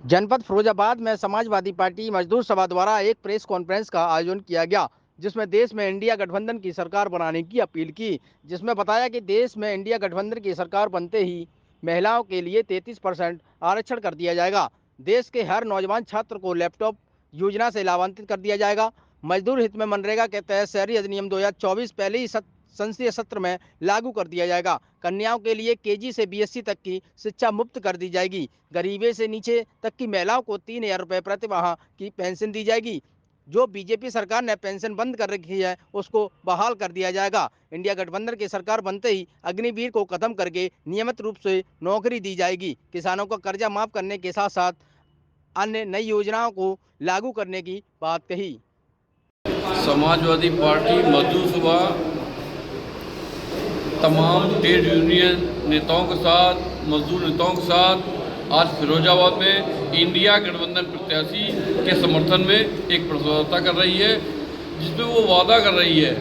जनपद फिरोजाबाद में समाजवादी पार्टी मजदूर सभा द्वारा एक प्रेस कॉन्फ्रेंस का आयोजन किया गया, जिसमें देश में इंडिया गठबंधन की सरकार बनाने की अपील की। जिसमें बताया कि देश में इंडिया गठबंधन की सरकार बनते ही महिलाओं के लिए 33% आरक्षण कर दिया जाएगा। देश के हर नौजवान छात्र को लैपटॉप योजना से लाभान्वित कर दिया जाएगा। मजदूर हित में मनरेगा के तहत शहरी अधिनियम 2024 पहले ही संसदीय सत्र में लागू कर दिया जाएगा। कन्याओं के लिए केजी से बीएससी तक की शिक्षा मुफ्त कर दी जाएगी। गरीबी से नीचे तक की महिलाओं को 3,000 रुपये प्रति माह की पेंशन दी जाएगी। जो बीजेपी सरकार ने पेंशन बंद कर रखी है, उसको बहाल कर दिया जाएगा। इंडिया गठबंधन की सरकार बनते ही अग्निवीर को खत्म करके नियमित रूप से नौकरी दी जाएगी। किसानों का कर्जा माफ करने के साथ साथ अन्य नई योजनाओं को लागू करने की बात कही। समाजवादी पार्टी मजदूर सभा तमाम ट्रेड यूनियन नेताओं के साथ, मजदूर नेताओं के साथ आज फिरोजाबाद में इंडिया गठबंधन प्रत्याशी के समर्थन में एक प्रतिबद्धता कर रही है, जिसमें वो वादा कर रही है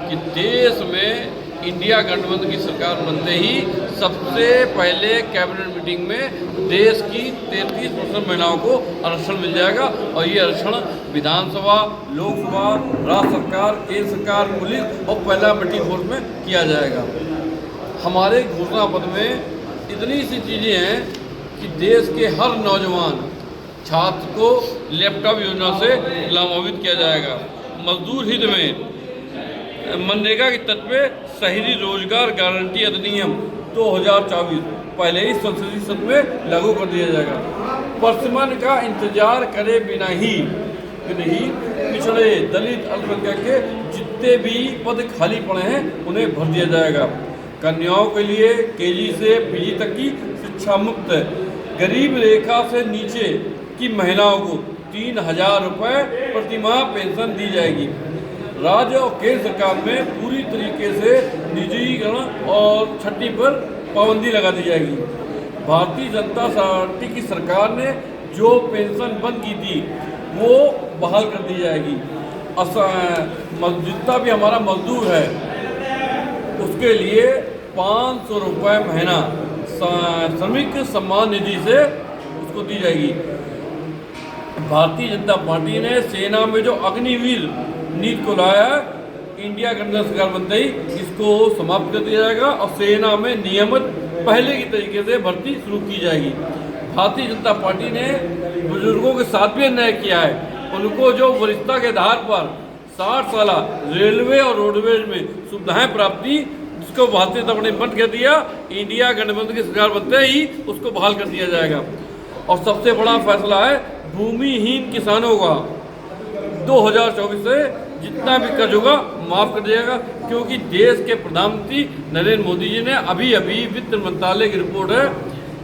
कि देश में इंडिया गठबंधन की सरकार बनते ही सबसे पहले कैबिनेट मीटिंग में देश की 33% महिलाओं को आरक्षण मिल जाएगा। और ये आरक्षण विधानसभा, लोकसभा, राज्य सरकार, केंद्र सरकार, पुलिस और पार्लियामेंट्री फोर्स में किया जाएगा। हमारे घोषणा पत्र में इतनी सी चीज़ें हैं कि देश के हर नौजवान छात्र को लैपटॉप योजना से लाभान्वित किया जाएगा। मजदूर हित में मनरेगा के तत्व पे शहरी रोजगार गारंटी अधिनियम 2024 पहले ही संसदीय सत्र में लागू कर दिया जाएगा। परसमन का इंतजार करे बिना ही पिछड़े, दलित, अल्पसंख्यक के जितने भी पद खाली पड़े हैं उन्हें भर दिया जाएगा। कन्याओं के लिए केजी से पीजी तक की शिक्षा मुफ्त। गरीब रेखा से नीचे की महिलाओं को 3,000 रुपये प्रति माह पेंशन दी जाएगी। राज्य और केंद्र सरकार में पूरी तरीके से निजीकरण और छठी पर पाबंदी लगा दी जाएगी। भारतीय जनता पार्टी की सरकार ने जो पेंशन बंद की थी वो बहाल कर दी जाएगी। जितना भी हमारा मजदूर है उसके लिए 500 रुपये महीना श्रमिक सम्मान निधि से उसको दी जाएगी। भारतीय जनता पार्टी ने सेना में जो अग्निवीर नीति को लाया, इंडिया गठबंधन सरकार बनते ही इसको समाप्त कर दिया जाएगा और सेना में नियमित पहले की तरीके से भर्ती शुरू की जाएगी। भारतीय जनता पार्टी ने बुजुर्गों के साथ भी अन्याय किया है। उनको जो वरिष्ठता के आधार पर 60 साल रेलवे और रोडवेज में सुविधाएं प्राप्ति, जिसको भारतीय जनता पार्टी ने बंद कर दिया, इंडिया गठबंधन की सरकार बनते ही उसको बहाल कर दिया जाएगा। और सबसे बड़ा फैसला है भूमिहीन किसानों का 2024 से जितना भी कर्ज होगा माफ कर दिया जाएगा, क्योंकि देश के प्रधानमंत्री नरेंद्र मोदी जी ने अभी वित्त मंत्रालय की रिपोर्ट है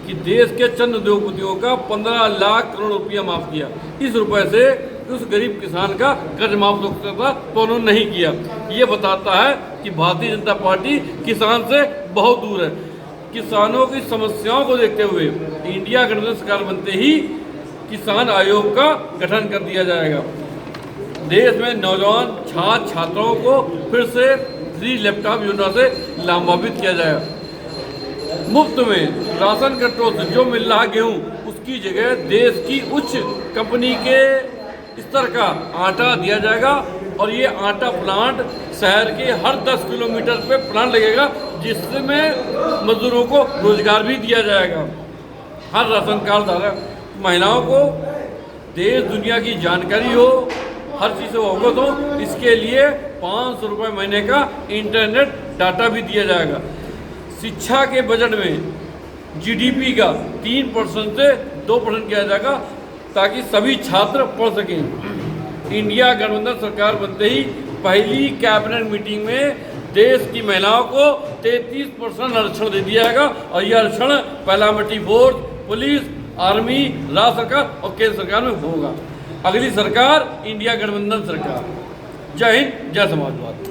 कि देश के चंद उद्योगपतियों का 15 लाख करोड़ रुपया माफ किया। इस रुपए से उस गरीब किसान का कर्ज माफ हो सकता था तो उन्होंने नहीं किया। ये बताता है कि भारतीय जनता पार्टी किसान से बहुत दूर है। किसानों की समस्याओं को देखते हुए इंडिया गठबंधन सरकार बनते ही किसान आयोग का गठन कर दिया जाएगा। देश में नौजवान छात्र छात्राओं को फिर से फ्री लैपटॉप योजना से लाभान्वित किया जाएगा। मुफ्त में राशन कार्डों से जो मिल रहा गेहूँ उसकी जगह देश की उच्च कंपनी के स्तर का आटा दिया जाएगा। और ये आटा प्लांट शहर के हर 10 किलोमीटर पे प्लांट लगेगा, जिसमें मजदूरों को रोजगार भी दिया जाएगा। हर राशन कार्ड धारक महिलाओं को देश दुनिया की जानकारी हो, हर चीज़ से अवगत हो, इसके लिए 500 रुपये महीने का इंटरनेट डाटा भी दिया जाएगा। शिक्षा के बजट में जीडीपी का 3% से 2% किया जाएगा ताकि सभी छात्र पढ़ सकें। इंडिया गठबंधन सरकार बनते ही पहली कैबिनेट मीटिंग में देश की महिलाओं को 33% आरक्षण दे दिया जाएगा। और यह आरक्षण पार्लियामेंट्री फोर्स, पुलिस, आर्मी, राज्य सरकार और केंद्र सरकार में होगा। अगली सरकार इंडिया गठबंधन सरकार। जय हिंद, जय समाजवाद।